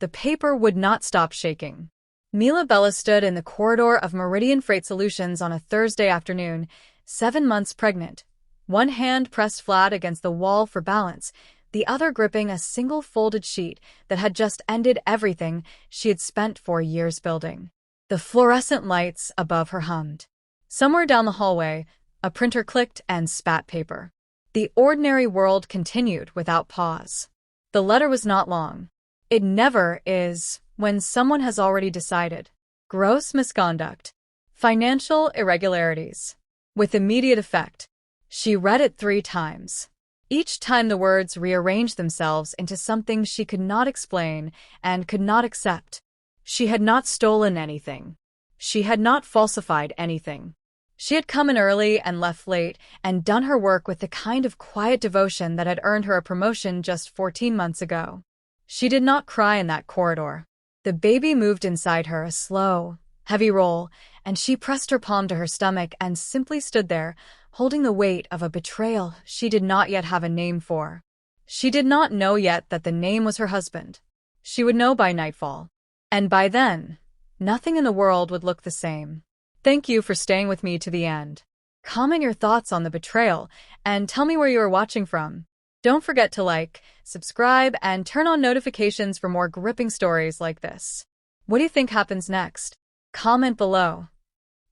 the paper would not stop shaking. Mila stood in the corridor of Meridian Freight Solutions on a Thursday afternoon, 7 months pregnant, one hand pressed flat against the wall for balance, the other gripping a single folded sheet that had just ended everything she had spent 4 years building. The fluorescent lights above her hummed. Somewhere down the hallway, a printer clicked and spat paper. The ordinary world continued without pause. The letter was not long. It never is when someone has already decided. Gross misconduct. Financial irregularities. With immediate effect. She read it 3 times. Each time the words rearranged themselves into something she could not explain and could not accept. She had not stolen anything. She had not falsified anything. She had come in early and left late and done her work with the kind of quiet devotion that had earned her a promotion just 14 months ago. She did not cry in that corridor. The baby moved inside her, a slow, heavy roll, and she pressed her palm to her stomach and simply stood there, holding the weight of a betrayal she did not yet have a name for. She did not know yet that the name was her husband. She would know by nightfall. And by then, nothing in the world would look the same. Thank you for staying with me to the end. Comment your thoughts on the betrayal and tell me where you are watching from. Don't forget to like, subscribe, and turn on notifications for more gripping stories like this. What do you think happens next? Comment below.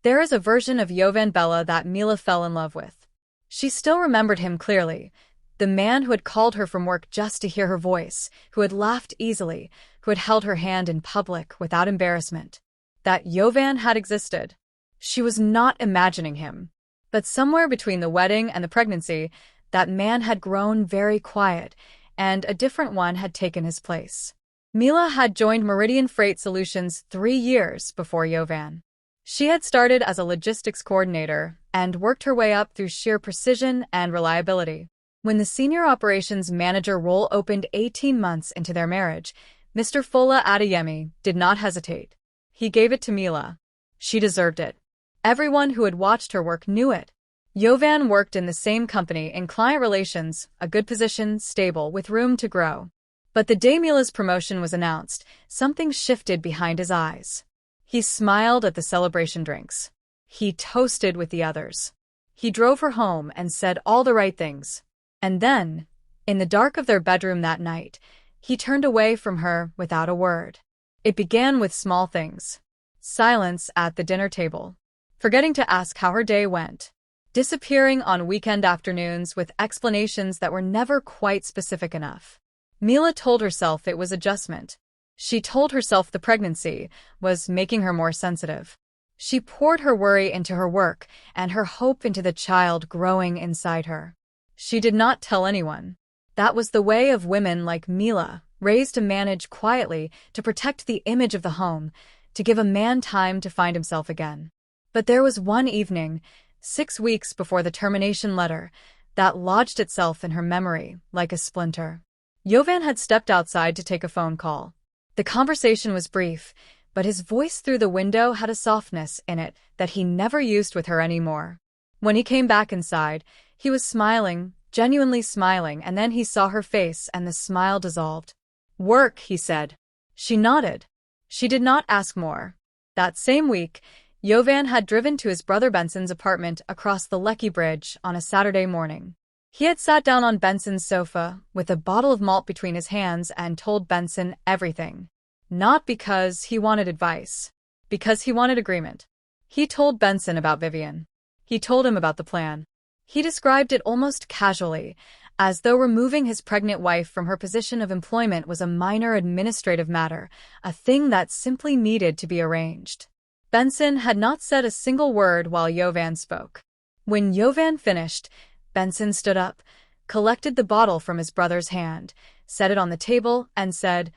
There is a version of Jovan that Mila fell in love with. She still remembered him clearly. The man who had called her from work just to hear her voice, who had laughed easily, who had held her hand in public without embarrassment. That Jovan had existed. She was not imagining him. But somewhere between the wedding and the pregnancy, that man had grown very quiet, and a different one had taken his place. Mila had joined Meridian Freight Solutions 3 years before Jovan. She had started as a logistics coordinator and worked her way up through sheer precision and reliability. When the senior operations manager role opened 18 months into their marriage, Mr. Fola Adeyemi did not hesitate. He gave it to Mila. She deserved it. Everyone who had watched her work knew it. Jovan worked in the same company in client relations, a good position, stable, with room to grow. But the day Mila's promotion was announced, something shifted behind his eyes. He smiled at the celebration drinks. He toasted with the others. He drove her home and said all the right things. And then, in the dark of their bedroom that night, he turned away from her without a word. It began with small things. Silence at the dinner table. Forgetting to ask how her day went. Disappearing on weekend afternoons with explanations that were never quite specific enough. Mila told herself it was adjustment. She told herself the pregnancy was making her more sensitive. She poured her worry into her work and her hope into the child growing inside her. She did not tell anyone. That was the way of women like Mila, raised to manage quietly, to protect the image of the home, to give a man time to find himself again. But there was one evening, 6 weeks before the termination letter, that lodged itself in her memory like a splinter. Jovan had stepped outside to take a phone call. The conversation was brief, but his voice through the window had a softness in it that he never used with her anymore. When he came back inside, he was smiling, genuinely smiling, and then he saw her face and the smile dissolved. "Work," he said. She nodded. She did not ask more. That same week, Jovan had driven to his brother Benson's apartment across the Lekki Bridge on a Saturday morning. He had sat down on Benson's sofa with a bottle of malt between his hands and told Benson everything. Not because he wanted advice. Because he wanted agreement. He told Benson about Vivian. He told him about the plan. He described it almost casually, as though removing his pregnant wife from her position of employment was a minor administrative matter, a thing that simply needed to be arranged. Benson had not said a single word while Jovan spoke. When Jovan finished, Benson stood up, collected the bottle from his brother's hand, set it on the table, and said,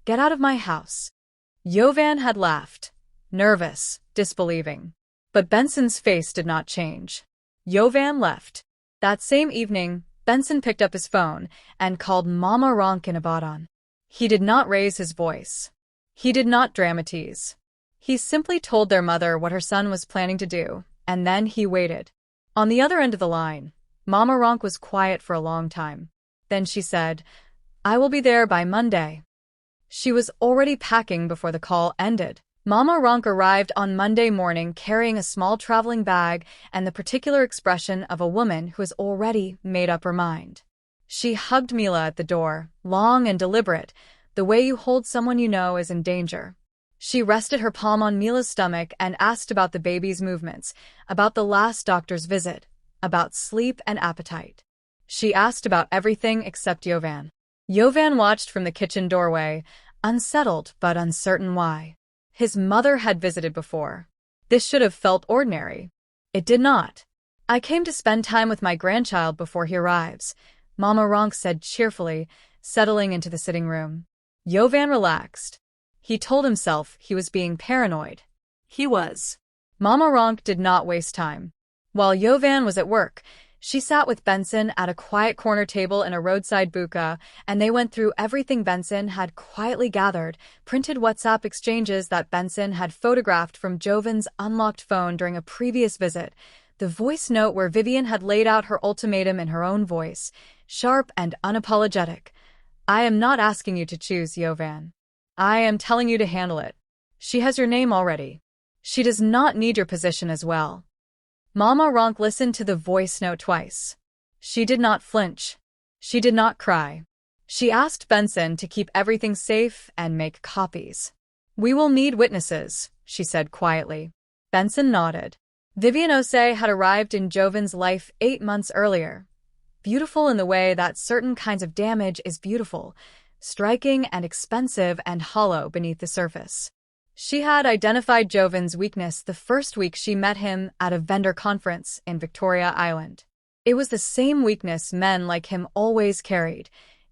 "Get out of my house." Jovan had laughed, nervous, disbelieving. But Benson's face did not change. Jovan left. That same evening, Benson picked up his phone and called Mama Ronke in Ibadan. He did not raise his voice. He did not dramatize. He simply told their mother what her son was planning to do, and then he waited. On the other end of the line, Mama Ronke was quiet for a long time. Then she said, "I will be there by Monday." She was already packing before the call ended. Mama Ronke arrived on Monday morning carrying a small traveling bag and the particular expression of a woman who has already made up her mind. She hugged Mila at the door, long and deliberate, the way you hold someone you know is in danger. She rested her palm on Mila's stomach and asked about the baby's movements, about the last doctor's visit, about sleep and appetite. She asked about everything except Jovan. Jovan watched from the kitchen doorway, unsettled but uncertain why. His mother had visited before. This should have felt ordinary. It did not. "I came to spend time with my grandchild before he arrives," Mama Ronke said cheerfully, settling into the sitting room. Jovan relaxed. He told himself he was being paranoid. He was. Mama Ronke did not waste time. While Jovan was at work, she sat with Benson at a quiet corner table in a roadside buka, and they went through everything Benson had quietly gathered, printed WhatsApp exchanges that Benson had photographed from Jovan's unlocked phone during a previous visit, the voice note where Vivian had laid out her ultimatum in her own voice, sharp and unapologetic. "I am not asking you to choose, Jovan. I am telling you to handle it. She has your name already. She does not need your position as well." Mama Ronke listened to the voice note twice. She did not flinch. She did not cry. She asked Benson to keep everything safe and make copies. "We will need witnesses," she said quietly. Benson nodded. Vivian Osei had arrived in Jovan's life 8 months earlier. Beautiful in the way that certain kinds of damage is beautiful, striking and expensive and hollow beneath the surface. She had identified Jovan's weakness the first week she met him at a vendor conference in Victoria Island. It was the same weakness men like him always carried,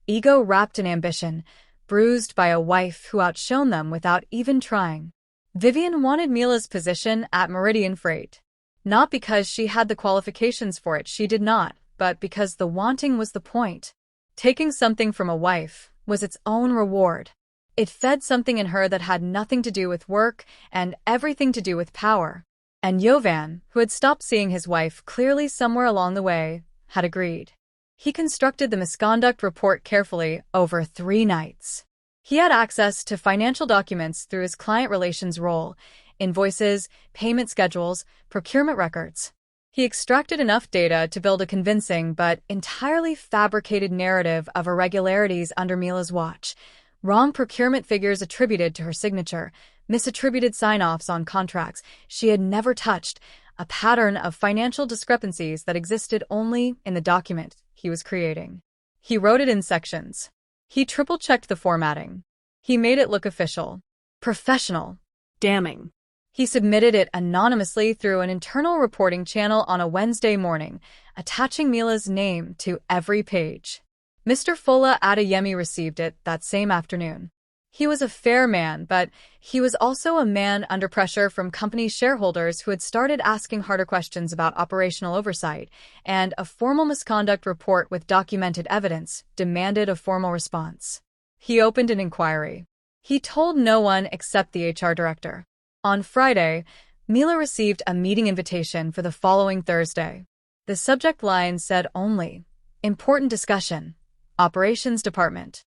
ego wrapped in ambition, bruised by a wife who outshone them without even trying. Vivian wanted Mila's position at Meridian Freight. Not because she had the qualifications for it, she did not, but because the wanting was the point. Taking something from a wife was its own reward. It fed something in her that had nothing to do with work and everything to do with power. And Jovan, who had stopped seeing his wife clearly somewhere along the way, had agreed. He constructed the misconduct report carefully over 3 nights. He had access to financial documents through his client relations role, invoices, payment schedules, procurement records. He extracted enough data to build a convincing but entirely fabricated narrative of irregularities under Mila's watch. Wrong procurement figures attributed to her signature, misattributed sign-offs on contracts she had never touched, a pattern of financial discrepancies that existed only in the document he was creating. He wrote it in sections. He triple-checked the formatting. He made it look official, professional, damning. He submitted it anonymously through an internal reporting channel on a Wednesday morning, attaching Mila's name to every page. Mr. Fola Adeyemi received it that same afternoon. He was a fair man, but he was also a man under pressure from company shareholders who had started asking harder questions about operational oversight, and a formal misconduct report with documented evidence demanded a formal response. He opened an inquiry. He told no one except the HR director. On Friday, Mila received a meeting invitation for the following Thursday. The subject line said only, "Important discussion. Operations Department."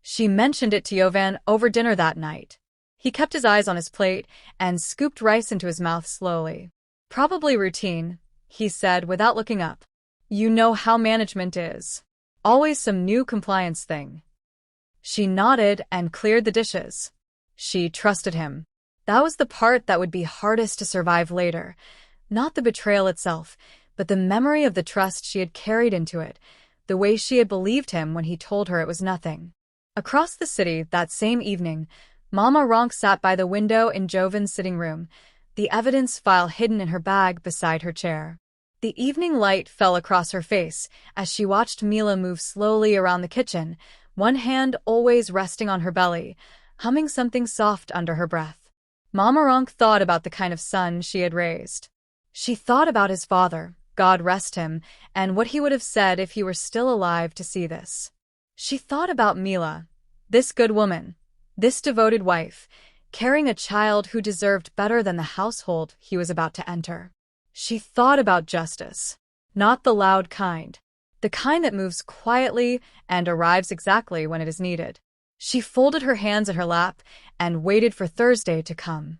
She mentioned it to Jovan over dinner that night. He kept his eyes on his plate and scooped rice into his mouth slowly. "Probably routine," he said without looking up. "You know how management is. Always some new compliance thing." She nodded and cleared the dishes. She trusted him. That was the part that would be hardest to survive later. Not the betrayal itself, but the memory of the trust she had carried into it, the way she had believed him when he told her it was nothing. Across the city that same evening, Mama Ronke sat by the window in Jovan's sitting room, the evidence file hidden in her bag beside her chair. The evening light fell across her face as she watched Mila move slowly around the kitchen, one hand always resting on her belly, humming something soft under her breath. Mama Ronke thought about the kind of son she had raised. She thought about his father, God rest him, and what he would have said if he were still alive to see this. She thought about Mila, this good woman, this devoted wife, carrying a child who deserved better than the household he was about to enter. She thought about justice, not the loud kind, the kind that moves quietly and arrives exactly when it is needed. She folded her hands in her lap and waited for Thursday to come.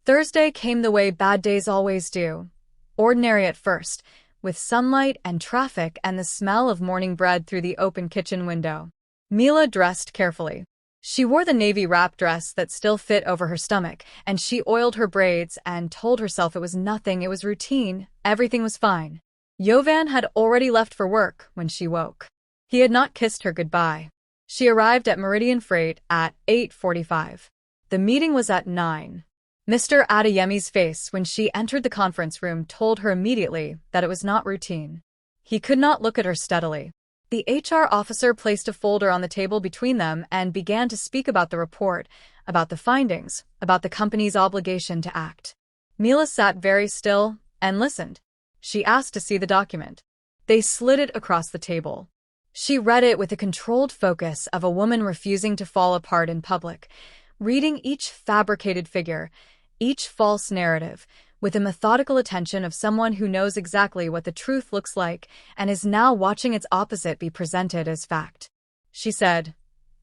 Thursday came the way bad days always do. Ordinary at first, with sunlight and traffic and the smell of morning bread through the open kitchen window. Mila dressed carefully. She wore the navy wrap dress that still fit over her stomach, and she oiled her braids and told herself it was nothing, it was routine, everything was fine. Jovan had already left for work when she woke. He had not kissed her goodbye. She arrived at Meridian Freight at 8:45. The meeting was at 9. Mr. Adeyemi's face when she entered the conference room told her immediately that it was not routine. He could not look at her steadily. The HR officer placed a folder on the table between them and began to speak about the report, about the findings, about the company's obligation to act. Mila sat very still and listened. She asked to see the document. They slid it across the table. She read it with a controlled focus of a woman refusing to fall apart in public, reading each fabricated figure, each false narrative, with the methodical attention of someone who knows exactly what the truth looks like and is now watching its opposite be presented as fact. She said,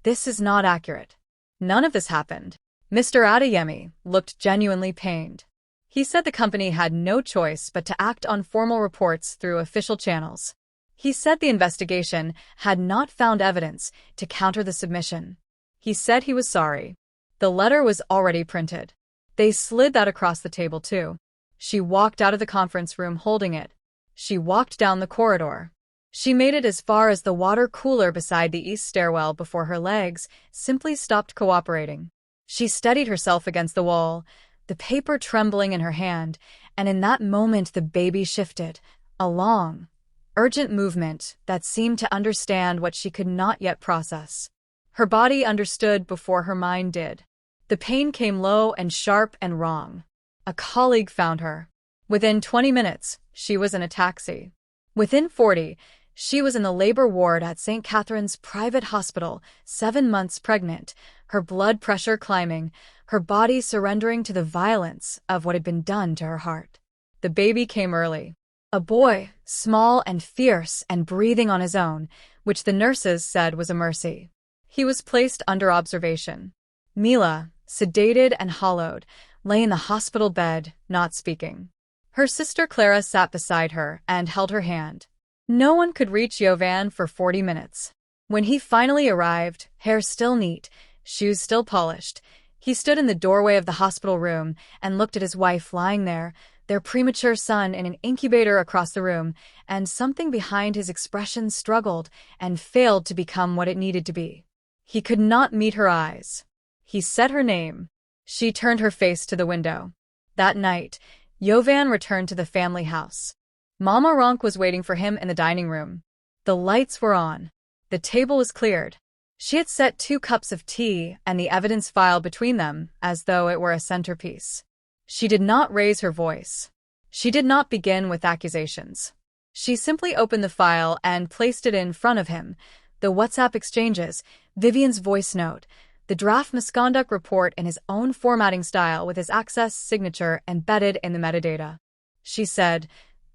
"This is not accurate. None of this happened." Mr. Adeyemi looked genuinely pained. He said the company had no choice but to act on formal reports through official channels. He said the investigation had not found evidence to counter the submission. He said he was sorry. The letter was already printed. They slid that across the table too. She walked out of the conference room holding it. She walked down the corridor. She made it as far as the water cooler beside the east stairwell before her legs simply stopped cooperating. She steadied herself against the wall, the paper trembling in her hand, and in that moment the baby shifted, a long, urgent movement that seemed to understand what she could not yet process. Her body understood before her mind did. The pain came low and sharp and wrong. A colleague found her. Within 20 minutes, she was in a taxi. Within 40, she was in the labor ward at St. Catherine's Private Hospital, 7 months pregnant, her blood pressure climbing, her body surrendering to the violence of what had been done to her heart. The baby came early. A boy, small and fierce and breathing on his own, which the nurses said was a mercy. He was placed under observation. Mila, sedated and hollowed, lay in the hospital bed, not speaking. Her sister Clara sat beside her and held her hand. No one could reach Jovan for 40 minutes. When he finally arrived, hair still neat, shoes still polished, he stood in the doorway of the hospital room and looked at his wife lying there, their premature son in an incubator across the room, and something behind his expression struggled and failed to become what it needed to be. He could not meet her eyes. He said her name. She turned her face to the window. That night, Jovan returned to the family house. Mama Ronke was waiting for him in the dining room. The lights were on. The table was cleared. She had set 2 cups of tea and the evidence file between them as though it were a centerpiece. She did not raise her voice. She did not begin with accusations. She simply opened the file and placed it in front of him, the WhatsApp exchanges, Vivian's voice note, the draft misconduct report in his own formatting style with his access signature embedded in the metadata. She said,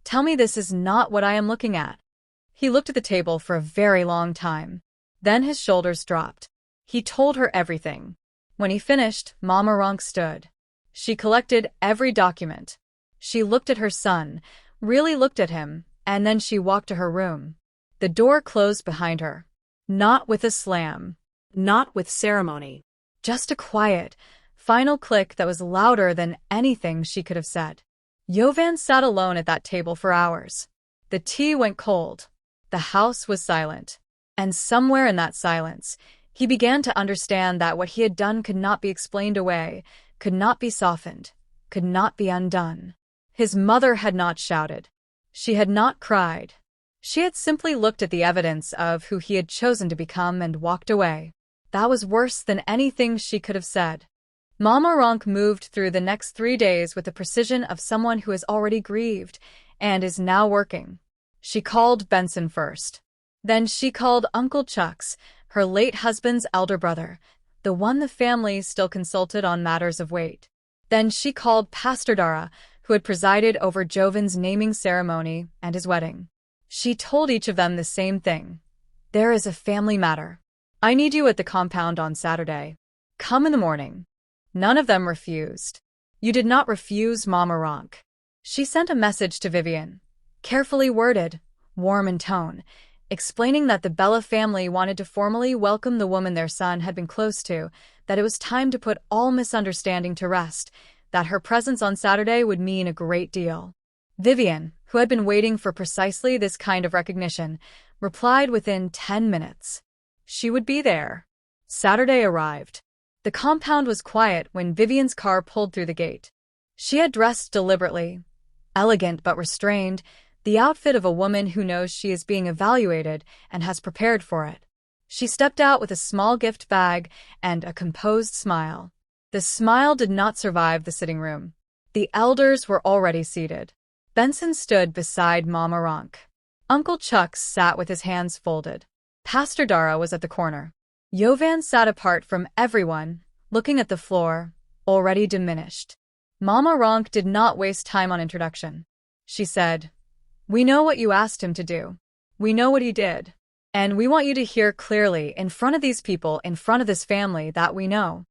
"Tell me this is not what I am looking at." He looked at the table for a very long time. Then his shoulders dropped. He told her everything. When he finished, Mama Ronke stood. She collected every document. She looked at her son, really looked at him, and then she walked to her room. The door closed behind her. Not with a slam. Not with ceremony. Just a quiet, final click that was louder than anything she could have said. Jovan sat alone at that table for hours. The tea went cold. The house was silent. And somewhere in that silence, he began to understand that what he had done could not be explained away, could not be softened, could not be undone. His mother had not shouted. She had not cried. She had simply looked at the evidence of who he had chosen to become and walked away. That was worse than anything she could have said. Mama Ronke moved through the next 3 days with the precision of someone who has already grieved and is now working. She called Benson first. Then she called Uncle Chuck's, her late husband's elder brother, the one the family still consulted on matters of weight. Then she called Pastor Dara, who had presided over Jovan's naming ceremony and his wedding. She told each of them the same thing. There is a family matter. I need you at the compound on Saturday. Come in the morning. None of them refused. You did not refuse, Mama Ronke. She sent a message to Vivian, carefully worded, warm in tone, explaining that the Bella family wanted to formally welcome the woman their son had been close to, that it was time to put all misunderstanding to rest, that her presence on Saturday would mean a great deal. Vivian, who had been waiting for precisely this kind of recognition, replied within 10 minutes. She would be there. Saturday arrived. The compound was quiet when Vivian's car pulled through the gate. She had dressed deliberately, elegant but restrained, the outfit of a woman who knows she is being evaluated and has prepared for it. She stepped out with a small gift bag and a composed smile. The smile did not survive the sitting room. The elders were already seated. Benson stood beside Mama Ronke. Uncle Chucks sat with his hands folded. Pastor Dara was at the corner. Jovan sat apart from everyone, looking at the floor, already diminished. Mama Ronke did not waste time on introduction. She said, "We know what you asked him to do. We know what he did. And we want you to hear clearly in front of these people, in front of this family, that we know."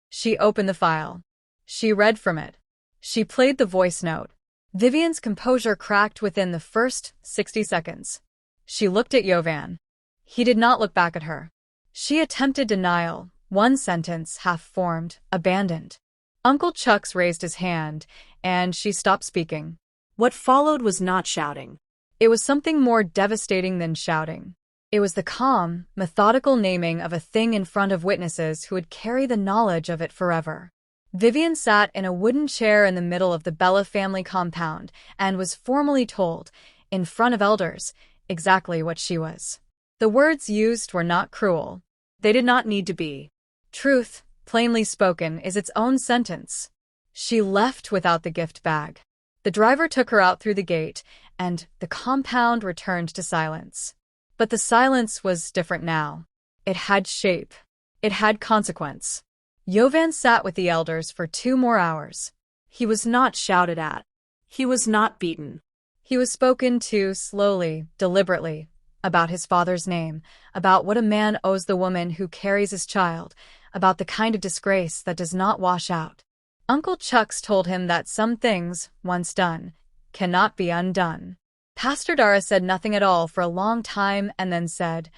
She opened the file. She read from it. She played the voice note. Vivian's composure cracked within the first 60 seconds. She looked at Jovan. He did not look back at her. She attempted denial, one sentence half-formed, abandoned. Uncle Chucks raised his hand, and she stopped speaking. What followed was not shouting. It was something more devastating than shouting. It was the calm, methodical naming of a thing in front of witnesses who would carry the knowledge of it forever. Vivian sat in a wooden chair in the middle of the Bella family compound and was formally told, in front of elders, exactly what she was. The words used were not cruel. They did not need to be. Truth, plainly spoken, is its own sentence. She left without the gift bag. The driver took her out through the gate, and the compound returned to silence. But the silence was different now. It had shape. It had consequence. Jovan sat with the elders for 2 more hours. He was not shouted at. He was not beaten. He was spoken to slowly, deliberately, about his father's name, about what a man owes the woman who carries his child, about the kind of disgrace that does not wash out. Uncle Chucks told him that some things, once done, cannot be undone. Pastor Dara said nothing at all for a long time and then said,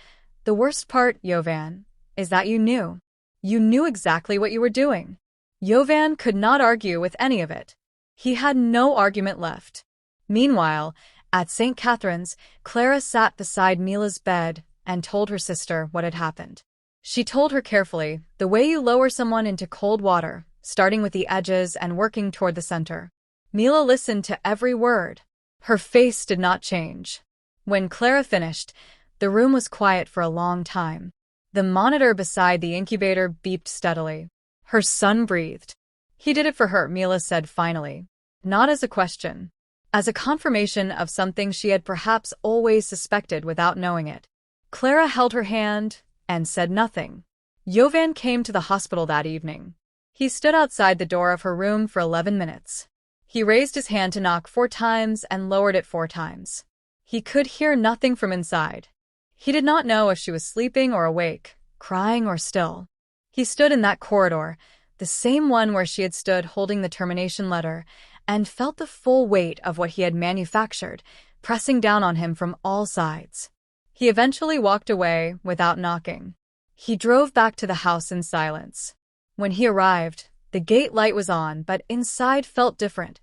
"The worst part, Jovan, is that you knew. You knew exactly what you were doing." Jovan could not argue with any of it. He had no argument left. Meanwhile, at St. Catherine's, Clara sat beside Mila's bed and told her sister what had happened. She told her carefully, the way you lower someone into cold water, starting with the edges and working toward the center. Mila listened to every word. Her face did not change. When Clara finished, the room was quiet for a long time. The monitor beside the incubator beeped steadily. Her son breathed. "He did it for her," Mila said finally. Not as a question. As a confirmation of something she had perhaps always suspected without knowing it. Clara held her hand and said nothing. Jovan came to the hospital that evening. He stood outside the door of her room for 11 minutes. He raised his hand to knock 4 times and lowered it 4 times. He could hear nothing from inside. He did not know if she was sleeping or awake, crying or still. He stood in that corridor, the same one where she had stood holding the termination letter, and felt the full weight of what he had manufactured, pressing down on him from all sides. He eventually walked away without knocking. He drove back to the house in silence. When he arrived, the gate light was on, but inside felt different.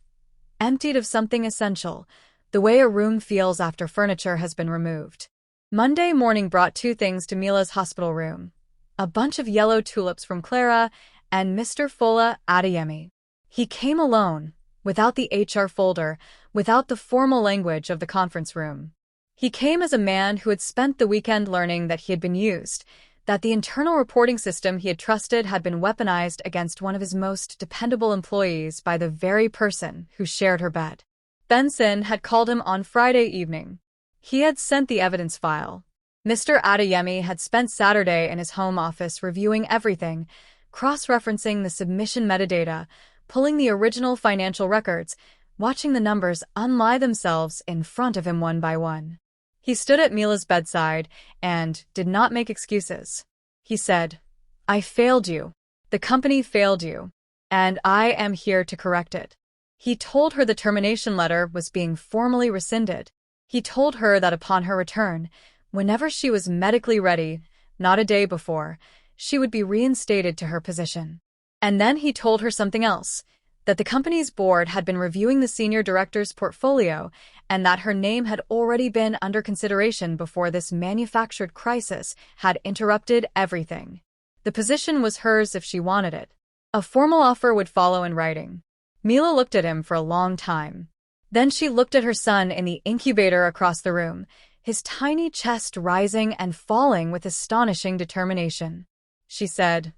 Emptied of something essential, the way a room feels after furniture has been removed. Monday morning brought 2 things to Mila's hospital room. A bunch of yellow tulips from Clara and Mr. Fola Adeyemi. He came alone, without the HR folder, without the formal language of the conference room. He came as a man who had spent the weekend learning that he had been used, that the internal reporting system he had trusted had been weaponized against one of his most dependable employees by the very person who shared her bed. Benson had called him on Friday evening. He had sent the evidence file. Mr. Adeyemi had spent Saturday in his home office reviewing everything, cross-referencing the submission metadata, pulling the original financial records, watching the numbers unlie themselves in front of him one by one. He stood at Mila's bedside and did not make excuses. He said, "I failed you. The company failed you. And I am here to correct it." He told her the termination letter was being formally rescinded. He told her that upon her return, whenever she was medically ready, not a day before, she would be reinstated to her position. And then he told her something else, that the company's board had been reviewing the senior director's portfolio and that her name had already been under consideration before this manufactured crisis had interrupted everything. The position was hers if she wanted it. A formal offer would follow in writing. Mila looked at him for a long time. Then she looked at her son in the incubator across the room, his tiny chest rising and falling with astonishing determination. She said,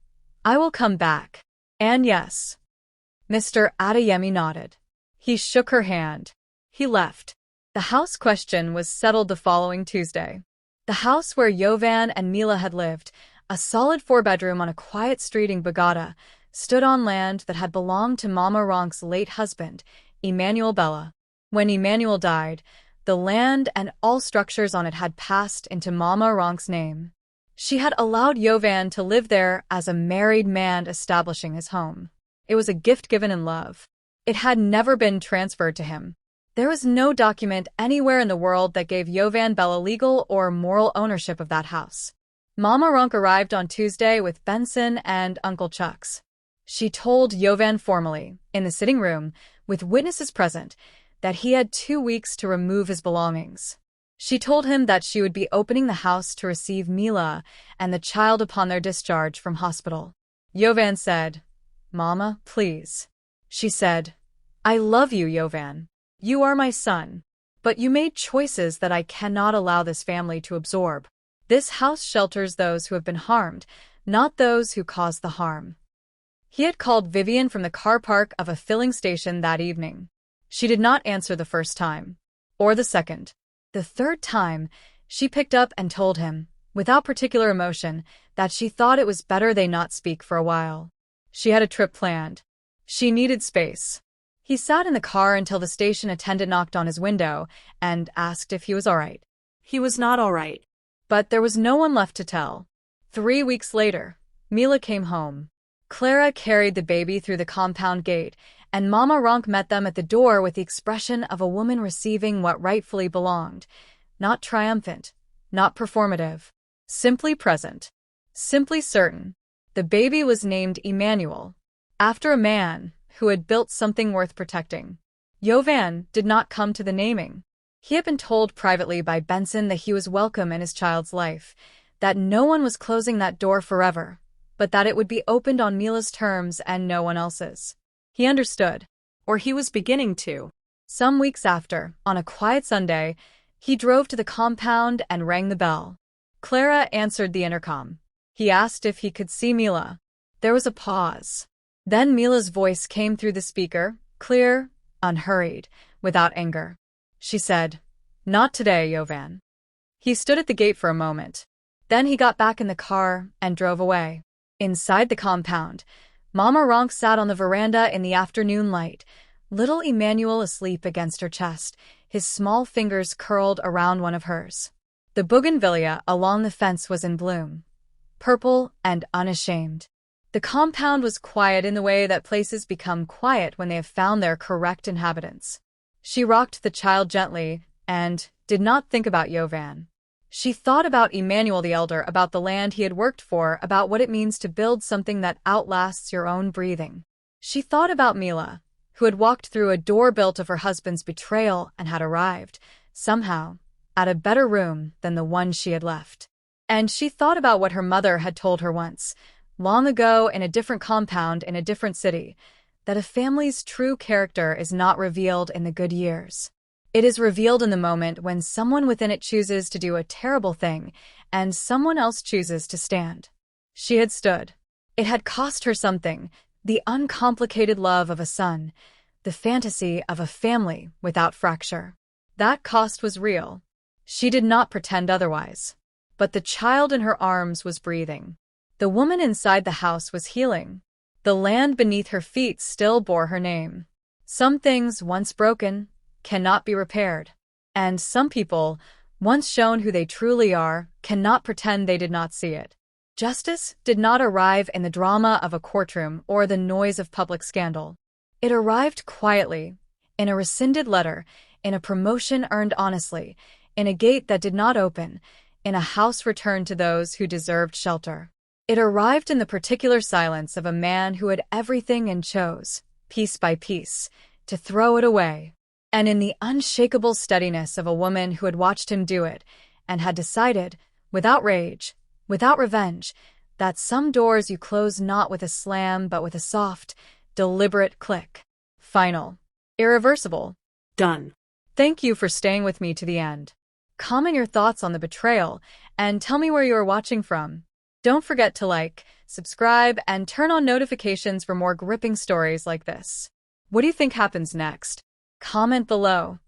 "I will come back." And yes. Mr. Adeyemi nodded. He shook her hand. He left. The house question was settled the following Tuesday. The house where Jovan and Mila had lived, a solid 4-bedroom on a quiet street in Bogota, stood on land that had belonged to Mama Ronke's late husband, Emmanuel Bella. When Emmanuel died, the land and all structures on it had passed into Mama Ronke's name. She had allowed Jovan to live there as a married man establishing his home. It was a gift given in love. It had never been transferred to him. There was no document anywhere in the world that gave Jovan Bella legal or moral ownership of that house. Mama Ronke arrived on Tuesday with Benson and Uncle Chuck's. She told Jovan formally, in the sitting room, with witnesses present, that he had 2 weeks to remove his belongings. She told him that she would be opening the house to receive Mila and the child upon their discharge from hospital. Jovan said, "Mama, please." She said, "I love you, Jovan. You are my son. But you made choices that I cannot allow this family to absorb. This house shelters those who have been harmed, not those who caused the harm." He had called Vivian from the car park of a filling station that evening. She did not answer the first time, or the second. The third time, she picked up and told him, without particular emotion, that she thought it was better they not speak for a while. She had a trip planned. She needed space. He sat in the car until the station attendant knocked on his window and asked if he was all right. He was not all right. But there was no one left to tell. 3 weeks later, Mila came home. Clara carried the baby through the compound gate, and Mama Ronke met them at the door with the expression of a woman receiving what rightfully belonged. Not triumphant, not performative. Simply present. Simply certain. The baby was named Emmanuel, after a man who had built something worth protecting. Jovan did not come to the naming. He had been told privately by Benson that he was welcome in his child's life, that no one was closing that door forever, but that it would be opened on Mila's terms and no one else's. He understood, or he was beginning to. Some weeks after, on a quiet Sunday, he drove to the compound and rang the bell. Clara answered the intercom. He asked if he could see Mila. There was a pause. Then Mila's voice came through the speaker, clear, unhurried, without anger. She said, "Not today, Jovan." He stood at the gate for a moment. Then he got back in the car and drove away. Inside the compound, Mama Ronke sat on the veranda in the afternoon light, little Emmanuel asleep against her chest, his small fingers curled around one of hers. The bougainvillea along the fence was in bloom, purple and unashamed. The compound was quiet in the way that places become quiet when they have found their correct inhabitants. She rocked the child gently and did not think about Jovan. She thought about Emmanuel the elder, about the land he had worked for, about what it means to build something that outlasts your own breathing. She thought about Mila, who had walked through a door built of her husband's betrayal and had arrived, somehow, at a better room than the one she had left. And she thought about what her mother had told her once, long ago in a different compound in a different city, that a family's true character is not revealed in the good years. It is revealed in the moment when someone within it chooses to do a terrible thing and someone else chooses to stand. She had stood. It had cost her something, the uncomplicated love of a son, the fantasy of a family without fracture. That cost was real. She did not pretend otherwise. But the child in her arms was breathing. The woman inside the house was healing. The land beneath her feet still bore her name. Some things, once broken, cannot be repaired. And some people, once shown who they truly are, cannot pretend they did not see it. Justice did not arrive in the drama of a courtroom or the noise of public scandal. It arrived quietly, in a rescinded letter, in a promotion earned honestly, in a gate that did not open, in a house returned to those who deserved shelter. It arrived in the particular silence of a man who had everything and chose, piece by piece, to throw it away, and in the unshakable steadiness of a woman who had watched him do it and had decided, without rage, without revenge, that some doors you close not with a slam but with a soft, deliberate click. Final. Irreversible. Done. Thank you for staying with me to the end. Comment your thoughts on the betrayal and tell me where you are watching from. Don't forget to like, subscribe, and turn on notifications for more gripping stories like this. What do you think happens next? Comment below.